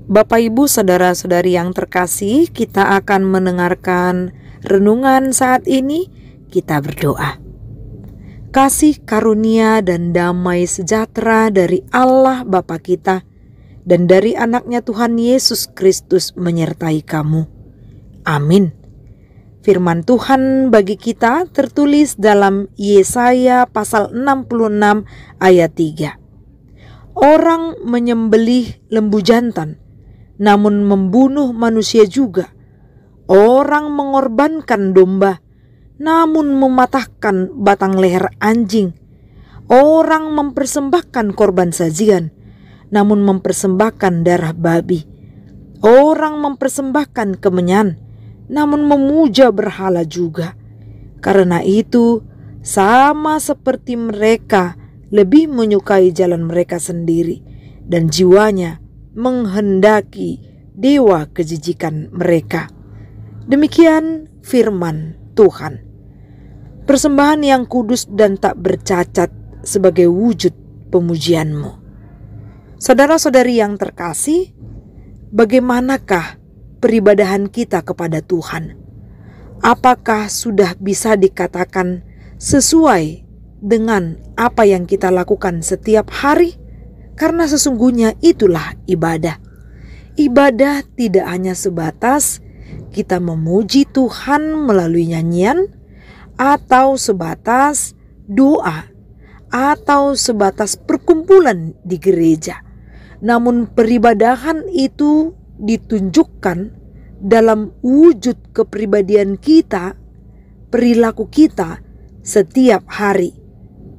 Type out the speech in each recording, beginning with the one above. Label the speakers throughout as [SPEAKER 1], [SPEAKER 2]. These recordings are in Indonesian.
[SPEAKER 1] Bapak, Ibu, saudara-saudari yang terkasih, kita akan mendengarkan renungan saat ini. Kita berdoa. Kasih karunia dan damai sejahtera dari Allah Bapa kita dan dari anaknya Tuhan Yesus Kristus menyertai kamu. Amin. Firman Tuhan bagi kita tertulis dalam Yesaya pasal 66 ayat 3. Orang menyembelih lembu jantan, namun membunuh manusia juga. Orang mengorbankan domba, namun mematahkan batang leher anjing. Orang mempersembahkan korban sajian, namun mempersembahkan darah babi. Orang mempersembahkan kemenyan, namun memuja berhala juga. Karena itu, sama seperti mereka lebih menyukai jalan mereka sendiri, dan jiwanya menghendaki dewa kejijikan mereka. Demikian firman Tuhan. Persembahan yang kudus dan tak bercacat sebagai wujud pemujian-Mu. Saudara-saudari yang terkasih, bagaimanakah peribadahan kita kepada Tuhan? Apakah sudah bisa dikatakan sesuai dengan apa yang kita lakukan setiap hari? Karena sesungguhnya itulah ibadah. Ibadah tidak hanya sebatas kita memuji Tuhan melalui nyanyian, atau sebatas doa, atau sebatas perkumpulan di gereja. Namun peribadahan itu ditunjukkan dalam wujud kepribadian kita, perilaku kita setiap hari.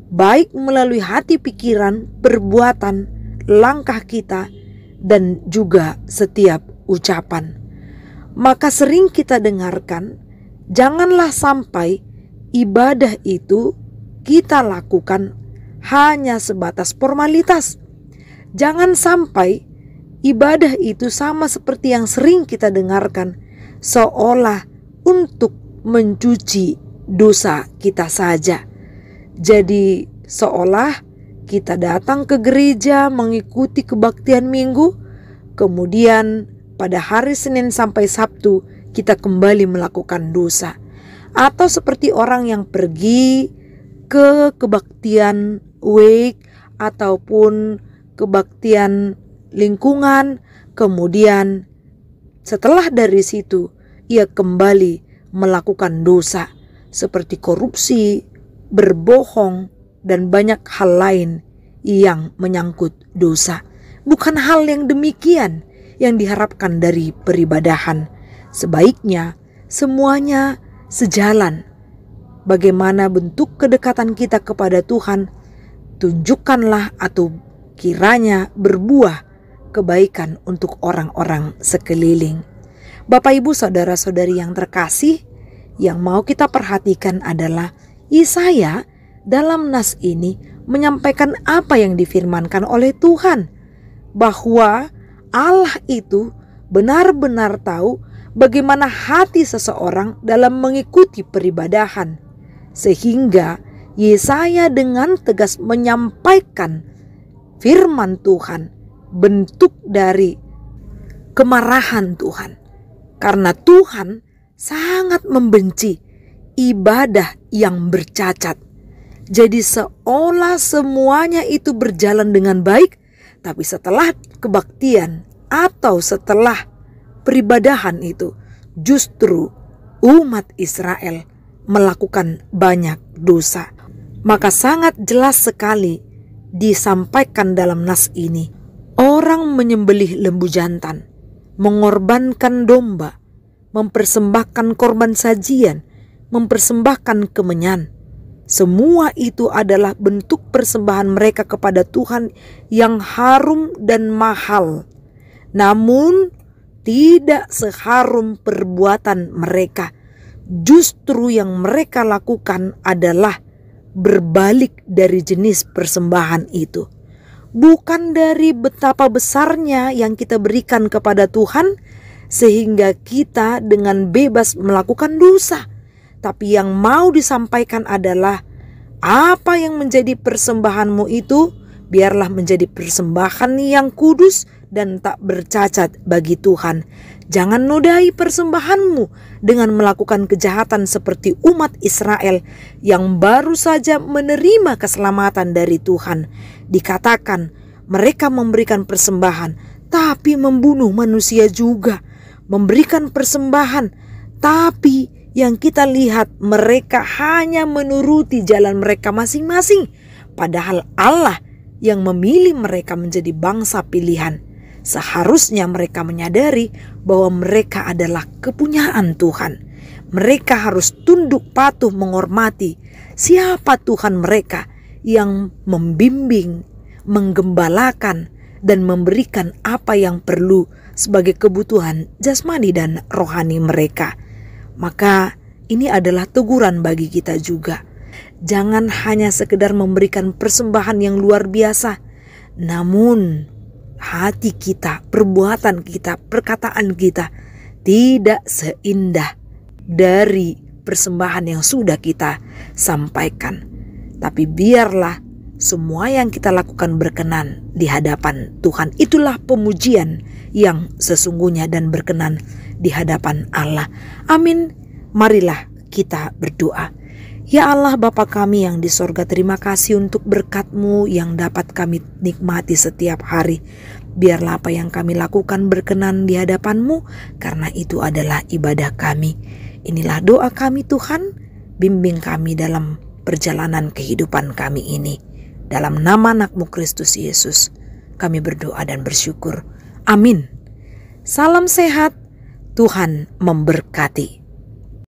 [SPEAKER 1] Baik melalui hati, pikiran, perbuatan, langkah kita, dan juga setiap ucapan. Maka sering kita dengarkan, janganlah sampai ibadah itu kita lakukan hanya sebatas formalitas. Jangan sampai ibadah itu sama seperti yang sering kita dengarkan, seolah untuk mencuci dosa kita saja. Jadi seolah kita datang ke gereja mengikuti kebaktian minggu, kemudian pada hari Senin sampai Sabtu kita kembali melakukan dosa. Atau seperti orang yang pergi ke kebaktian week ataupun kebaktian lingkungan, kemudian setelah dari situ ia kembali melakukan dosa seperti korupsi, berbohong, dan banyak hal lain yang menyangkut dosa. Bukan hal yang demikian yang diharapkan dari peribadahan. Sebaiknya semuanya sejalan. Bagaimana bentuk kedekatan kita kepada Tuhan, tunjukkanlah atau kiranya berbuah kebaikan untuk orang-orang sekeliling. Bapak, Ibu, saudara-saudari yang terkasih, yang mau kita perhatikan adalah Yesaya dalam nas ini menyampaikan apa yang difirmankan oleh Tuhan, bahwa Allah itu benar-benar tahu bagaimana hati seseorang dalam mengikuti peribadahan, sehingga Yesaya dengan tegas menyampaikan firman Tuhan, bentuk dari kemarahan Tuhan, karena Tuhan sangat membenci ibadah yang bercacat. Jadi seolah semuanya itu berjalan dengan baik, tapi setelah kebaktian atau setelah peribadahan itu, justru umat Israel melakukan banyak dosa. Maka sangat jelas sekali disampaikan dalam nas ini, orang menyembelih lembu jantan, mengorbankan domba, mempersembahkan korban sajian, mempersembahkan kemenyan. Semua itu adalah bentuk persembahan mereka kepada Tuhan yang harum dan mahal. Namun tidak seharum perbuatan mereka. Justru yang mereka lakukan adalah berbalik dari jenis persembahan itu. Bukan dari betapa besarnya yang kita berikan kepada Tuhan sehingga kita dengan bebas melakukan dosa. Tapi yang mau disampaikan adalah apa yang menjadi persembahanmu itu biarlah menjadi persembahan yang kudus dan tak bercacat bagi Tuhan. Jangan nodai persembahanmu dengan melakukan kejahatan seperti umat Israel yang baru saja menerima keselamatan dari Tuhan. Dikatakan mereka memberikan persembahan tapi membunuh manusia juga. Memberikan persembahan tapi yang kita lihat mereka hanya menuruti jalan mereka masing-masing. Padahal Allah yang memilih mereka menjadi bangsa pilihan. Seharusnya mereka menyadari bahwa mereka adalah kepunyaan Tuhan. Mereka harus tunduk patuh menghormati siapa Tuhan mereka yang membimbing, menggembalakan, dan memberikan apa yang perlu sebagai kebutuhan jasmani dan rohani mereka. Maka ini adalah teguran bagi kita juga. Jangan hanya sekedar memberikan persembahan yang luar biasa, namun hati kita, perbuatan kita, perkataan kita tidak seindah dari persembahan yang sudah kita sampaikan. Tapi biarlah semua yang kita lakukan berkenan di hadapan Tuhan. Itulah pemujian yang sesungguhnya dan berkenan di hadapan Allah. Amin. Marilah kita berdoa. Ya Allah Bapa kami yang di sorga, terima kasih untuk berkat-Mu yang dapat kami nikmati setiap hari. Biarlah apa yang kami lakukan berkenan di hadapan-Mu, karena itu adalah ibadah kami. Inilah doa kami Tuhan, bimbing kami dalam perjalanan kehidupan kami ini. Dalam nama anak-Mu Kristus Yesus, kami berdoa dan bersyukur. Amin. Salam sehat, Tuhan memberkati.